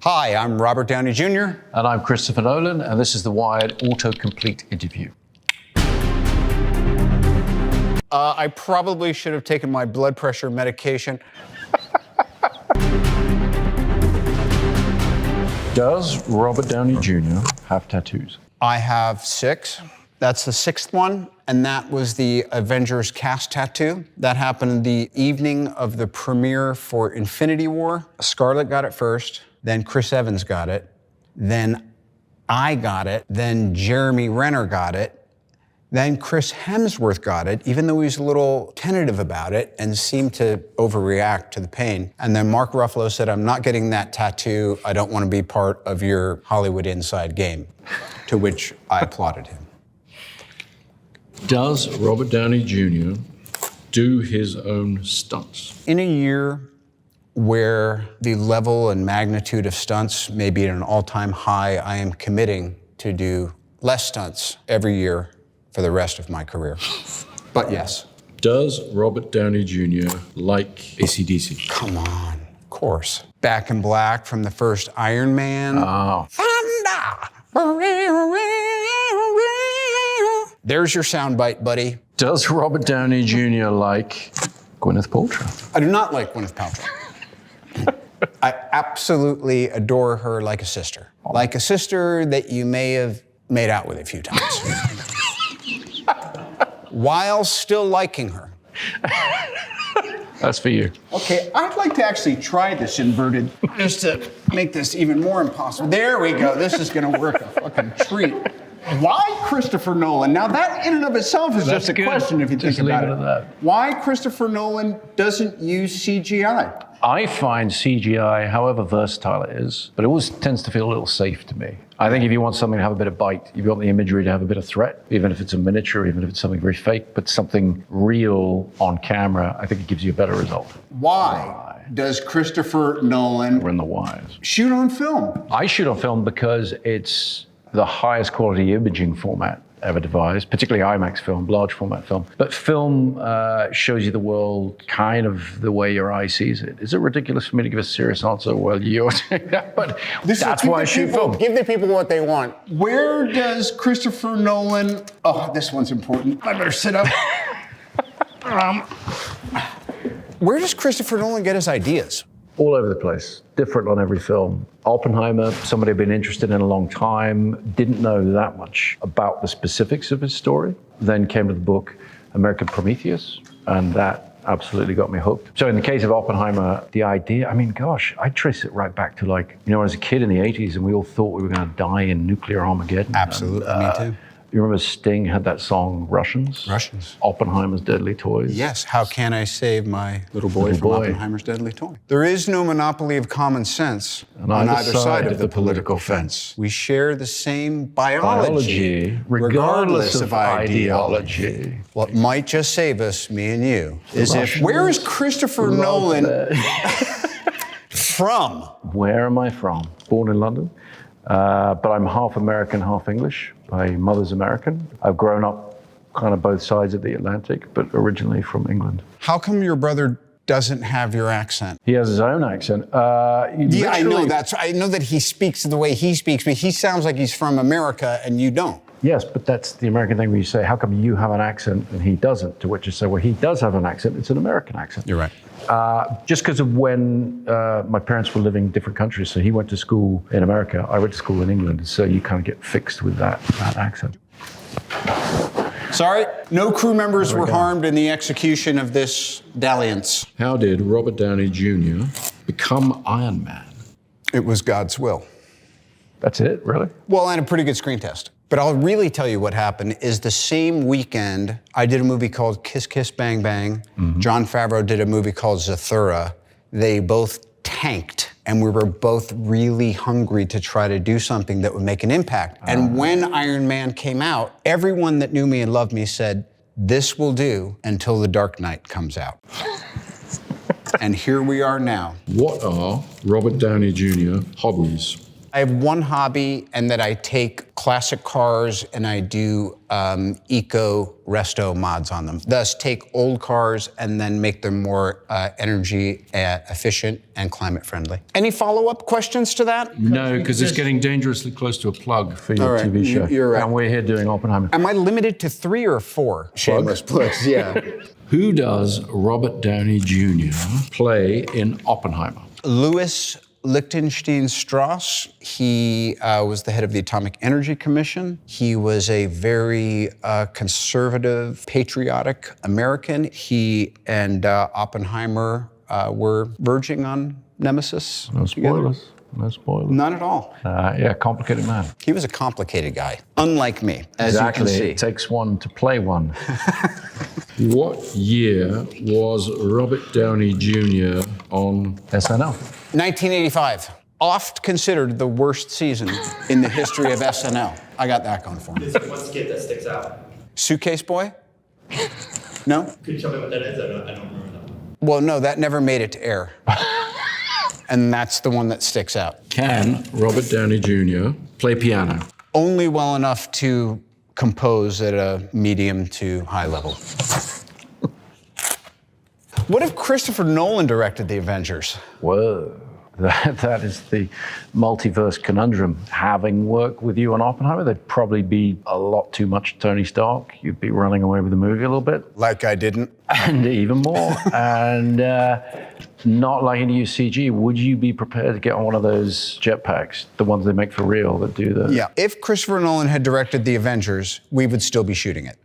Hi, I'm Robert Downey Jr. And I'm Christopher Nolan, and this is the Wired Autocomplete interview. I probably should have taken my blood pressure medication. Does Robert Downey Jr. have tattoos? I have 6. That's the 6th one, and that was the Avengers cast tattoo. That happened the evening of the premiere for Infinity War. Scarlett got it first, then Chris Evans got it, then I got it, then Jeremy Renner got it, then Chris Hemsworth got it, even though he was a little tentative about it and seemed to overreact to the pain. And then Mark Ruffalo said, I'm not getting that tattoo. I don't want to be part of your Hollywood inside game, to which I applauded him. Does Robert Downey Jr. do his own stunts? In a year where the level and magnitude of stunts may be at an all-time high, I am committing to do less stunts every year for the rest of my career. But yes. Does Robert Downey Jr. like AC/DC? Come on, of course. Back in Black from the first Iron Man. Oh. Thunder! There's your soundbite, buddy. Does Robert Downey Jr. like Gwyneth Paltrow? I do not like Gwyneth Paltrow. I absolutely adore her like a sister. Like a sister that you may have made out with a few times. While still liking her. That's for you. Okay, I'd like to actually try this inverted, just to make this even more impossible. There we go, this is gonna work a fucking treat. Why Christopher Nolan? Now that in and of itself is just a question if you think about it. Why Christopher Nolan doesn't use CGI? I find CGI, however versatile it is, but it always tends to feel a little safe to me. I think if you want something to have a bit of bite, you want the imagery to have a bit of threat, even if it's a miniature, even if it's something very fake, but something real on camera, I think it gives you a better result. Why does Christopher Nolan We're in the wires. shoot on film? I shoot on film because it's the highest quality imaging format ever devised, particularly IMAX film, large format film. But film shows you the world kind of the way your eye sees it. Is it ridiculous for me to give a serious answer? Well, you're saying that, but that's why I shoot film. Give the people what they want. Where does Christopher Nolan, oh, this one's important. I better sit up. Where does Christopher Nolan get his ideas? All over the place, different on every film. Oppenheimer, somebody I've been interested in a long time, didn't know that much about the specifics of his story. Then came to the book American Prometheus, and that absolutely got me hooked. So in the case of Oppenheimer, the idea, I mean, gosh, I trace it right back to like, you know, as a kid in the 80s and we all thought we were gonna die in nuclear Armageddon. Absolutely, me too. You remember Sting had that song, Russians? Russians. Oppenheimer's Deadly Toys. Yes, how can I save my little boy from Oppenheimer's deadly toy? There is no monopoly of common sense on either side of the political fence. We share the same biology regardless of ideology. What might just save us, me and you, is if, where is Christopher Nolan from? Where am I from? Born in London, but I'm half American, half English. My mother's American. I've grown up kind of both sides of the Atlantic, but originally from England. How come your brother doesn't have your accent? He has his own accent. Yeah, I know I know that he speaks the way he speaks, but he sounds like he's from America and you don't. Yes, but that's the American thing where you say, how come you have an accent and he doesn't? To which you say, well, he does have an accent, it's an American accent. You're right. Just because of when my parents were living in different countries. So he went to school in America, I went to school in England. So you kind of get fixed with that accent. Sorry, no crew members were harmed in the execution of this dalliance. How did Robert Downey Jr. become Iron Man? It was God's will. That's it, really? Well, and a pretty good screen test. But I'll really tell you what happened is the same weekend, I did a movie called Kiss Kiss Bang Bang. Jon Favreau did a movie called Zathura. They both tanked, and we were both really hungry to try to do something that would make an impact. And when Iron Man came out, everyone that knew me and loved me said, this will do until The Dark Knight comes out. And here we are now. What are Robert Downey Jr. hobbies? I have one hobby, and that I take classic cars and I do eco-resto mods on them. Thus, take old cars and then make them more energy efficient and climate friendly. Any follow-up questions to that? No, because it's getting dangerously close to a plug for your All right, TV show. you're right. And we're here doing Oppenheimer. Am I limited to 3 or 4 shameless plugs? Yeah. Who does Robert Downey Jr. play in Oppenheimer? Louis Lichtenstein Strauss. He was the head of the Atomic Energy Commission. He was a very conservative, patriotic American. He and Oppenheimer were verging on nemesis. No together. spoilers. No spoilers. None at all. Yeah, complicated man. He was a complicated guy, unlike me, as Exactly. you can see. It takes one to play one. What year was Robert Downey Jr. on SNL. 1985. Oft considered the worst season in the history of SNL. I got that going for me. There's one skit that sticks out. Suitcase Boy? No? Could you tell me what that is? I don't remember that one. Well, no, that never made it to air. And that's the one that sticks out. Can Robert Downey Jr. play piano? Only well enough to compose at a medium to high level. What if Christopher Nolan directed The Avengers? Whoa. That is the multiverse conundrum. Having worked with you on Oppenheimer, there'd probably be a lot too much Tony Stark. You'd be running away with the movie a little bit, Like I didn't. and even more. And not liking to use CG. Would you be prepared to get on one of those jetpacks, the ones they make for real that do the... Yeah. If Christopher Nolan had directed The Avengers, we would still be shooting it.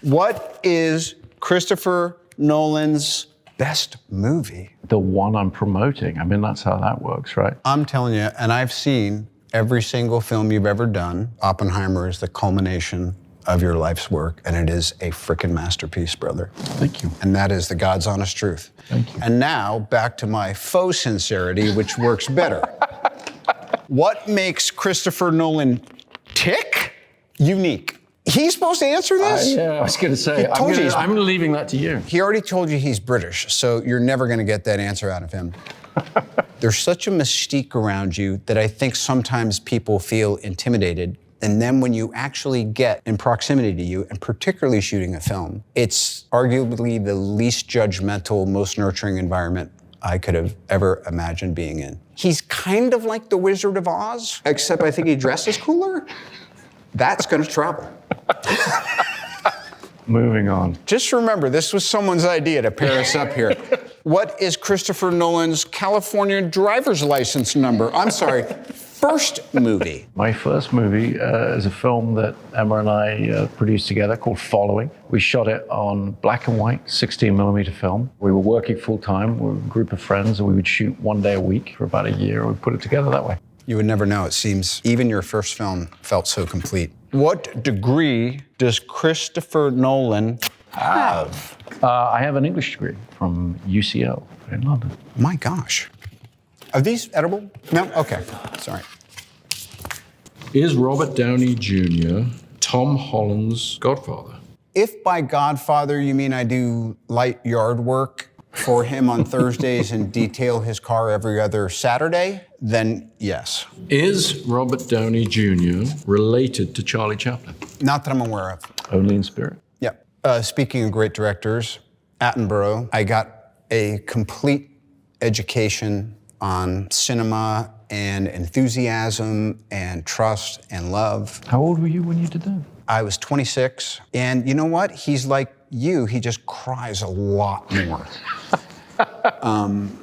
What is Christopher Nolan's best movie? The one I'm promoting. I mean, that's how that works, right? I'm telling you, and I've seen every single film you've ever done. Oppenheimer is the culmination of your life's work, and it is a frickin' masterpiece, brother. Thank you. And that is the God's honest truth. Thank you. And now, back to my faux sincerity, which works better. What makes Christopher Nolan tick? Unique. He's supposed to answer this? Yeah, I was going to say, I'm leaving that to you. He already told you he's British, so you're never going to get that answer out of him. There's such a mystique around you that I think sometimes people feel intimidated. And then when you actually get in proximity to you, and particularly shooting a film, it's arguably the least judgmental, most nurturing environment I could have ever imagined being in. He's kind of like the Wizard of Oz, except I think he dresses cooler. That's going to travel. Moving on. Just remember, this was someone's idea to pair us up here. What is Christopher Nolan's California driver's license number? I'm sorry, first movie. My first movie is a film that Emma and I produced together called Following. We shot it on black and white, 16mm film. We were working full time. We were a group of friends, and we would shoot one day a week for about a year. We put it together that way. You would never know. It seems even your first film felt so complete. What degree does Christopher Nolan have? I have an English degree from UCL in London. My gosh. Are these edible? No? Okay. Sorry. Is Robert Downey Jr. Tom Holland's godfather? If by Godfather you mean I do light yard work for him on Thursdays and detail his car every other Saturday, then yes. Is Robert Downey Jr. related to Charlie Chaplin? Not that I'm aware of. Only in spirit. Yep. Speaking of great directors, Attenborough, I got a complete education on cinema and enthusiasm and trust and love. How old were you when you did that? I was 26, and you know what? He's like you, he just cries a lot more.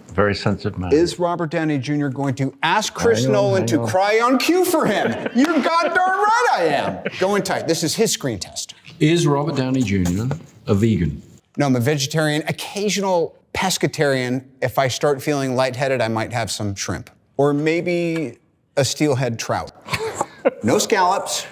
Very sensitive man. Is Robert Downey Jr. going to ask Chris Nolan to cry on cue for him? You're goddamn right I am. Going tight. This is his screen test. Is Robert Downey Jr. a vegan? No, I'm a vegetarian, occasional pescatarian. If I start feeling lightheaded, I might have some shrimp. Or maybe a steelhead trout. No scallops,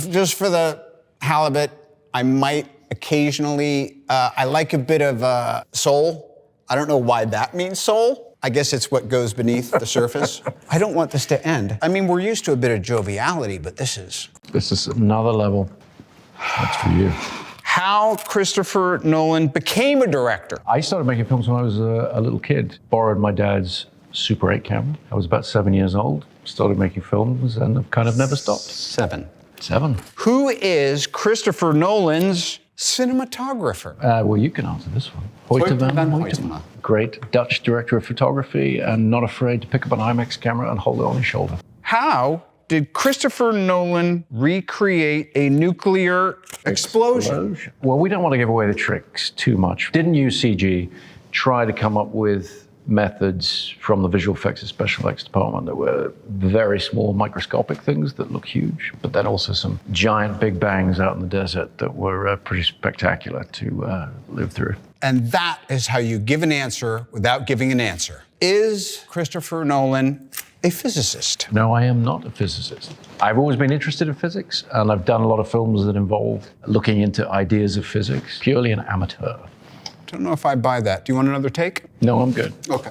just for the halibut. I might occasionally, I like a bit of sole. I don't know why that means soul. I guess it's what goes beneath the surface. I don't want this to end. I mean, we're used to a bit of joviality, but this is another level. That's for you. how Christopher Nolan became a director. I started making films when I was a little kid. Borrowed my dad's Super 8 camera. I was about 7 years old, started making films, and I've kind of never stopped. 7. 7. Who is Christopher Nolan's cinematographer? Well, you can answer this one. Hoyte van Hoytema. Great Dutch director of photography and not afraid to pick up an IMAX camera and hold it on his shoulder. How did Christopher Nolan recreate a nuclear explosion? Well, we don't want to give away the tricks too much. Didn't use CG, try to come up with methods from the visual effects and special effects department that were very small microscopic things that look huge, but then also some giant big bangs out in the desert that were pretty spectacular to live through. And that is how you give an answer without giving an answer. Is Christopher Nolan a physicist? No, I am not a physicist. I've always been interested in physics, and I've done a lot of films that involve looking into ideas of physics, purely an amateur. Don't know if I buy that. Do you want another take? No, I'm good. Okay.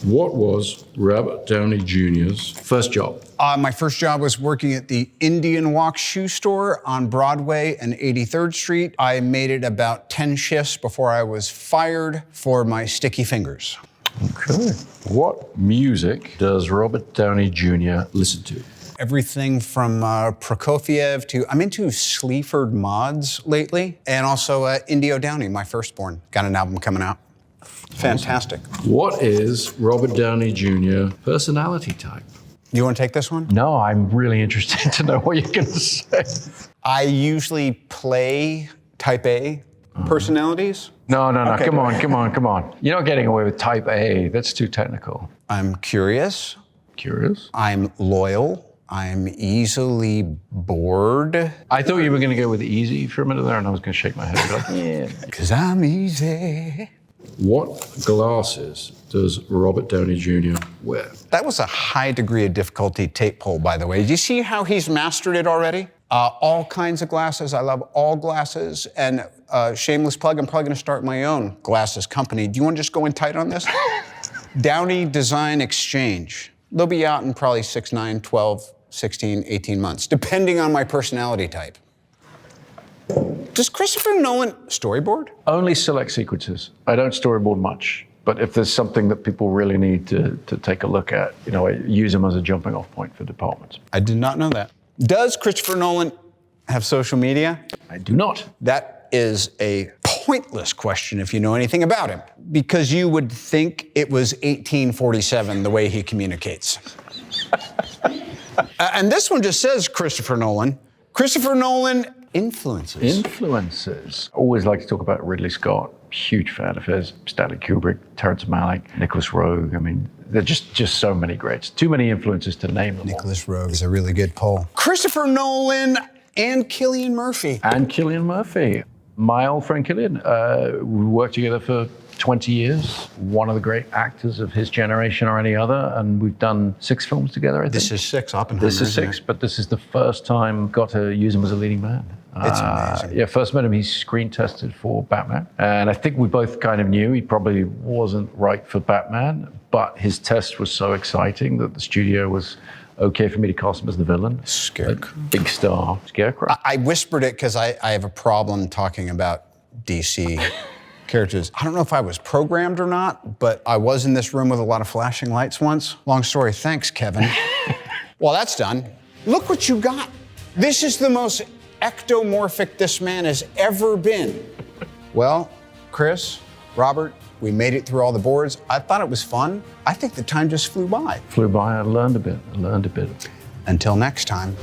What was Robert Downey Jr.'s first job? My first job was working at the Indian Walk shoe store on Broadway and 83rd Street. I made it about 10 shifts before I was fired for my sticky fingers. Okay. What music does Robert Downey Jr. listen to? Everything from Prokofiev to, I'm into Sleaford mods lately, and also Indio Downey, my firstborn. Got an album coming out. Fantastic. What is Robert Downey Jr. personality type? You want to take this one? No, I'm really interested to know what you're going to say. I usually play type A personalities. No, Okay, come go on, ahead. come on. You're not getting away with type A. That's too technical. I'm curious. Curious? I'm loyal. I'm easily bored. I thought you were going to go with easy for a minute there, and I was going to shake my head. Like, yeah. Because I'm easy. What glasses does Robert Downey Jr. wear? That was a high degree of difficulty tape poll, by the way. Do you see how he's mastered it already? All kinds of glasses. I love all glasses. And shameless plug, I'm probably going to start my own glasses company. Do you want to just go in tight on this? Downey Design Exchange. They'll be out in probably 6, 9, 12, 16, 18 months, depending on my personality type. Does Christopher Nolan storyboard? Only select sequences. I don't storyboard much. But if there's something that people really need to take a look at, you know, I use them as a jumping off point for departments. I did not know that. Does Christopher Nolan have social media? I do not. That is a pointless question if you know anything about him, because you would think it was 1847 the way he communicates. And this one just says Christopher Nolan. Christopher Nolan influences. Influences. Always like to talk about Ridley Scott. Huge fan of his. Stanley Kubrick, Terrence Malick, Nicholas Roeg. I mean, they're just so many greats. Too many influences to name them all. Nicholas Roeg is a really good poll. Christopher Nolan and Cillian Murphy. And Cillian Murphy. My old friend Cillian. We worked together for 20 years. One of the great actors of his generation or any other. And we've done 6 films together, I think. This is 6, Oppenheimer. This is 6, but this is the first time got to use him as a leading man. It's amazing. Yeah, first met him, he screen tested for Batman. And I think we both kind of knew he probably wasn't right for Batman, but his test was so exciting that the studio was okay for me to cast him as the villain. Scarecrow. Big star, Scarecrow. I whispered it because I have a problem talking about DC characters. I don't know if I was programmed or not, but I was in this room with a lot of flashing lights once. Long story. Thanks, Kevin. Well, that's done. Look what you got. This is the most ectomorphic this man has ever been. Well, Chris, Robert, we made it through all the boards. I thought it was fun. I think the time just flew by. Flew by, I learned a bit. Until next time.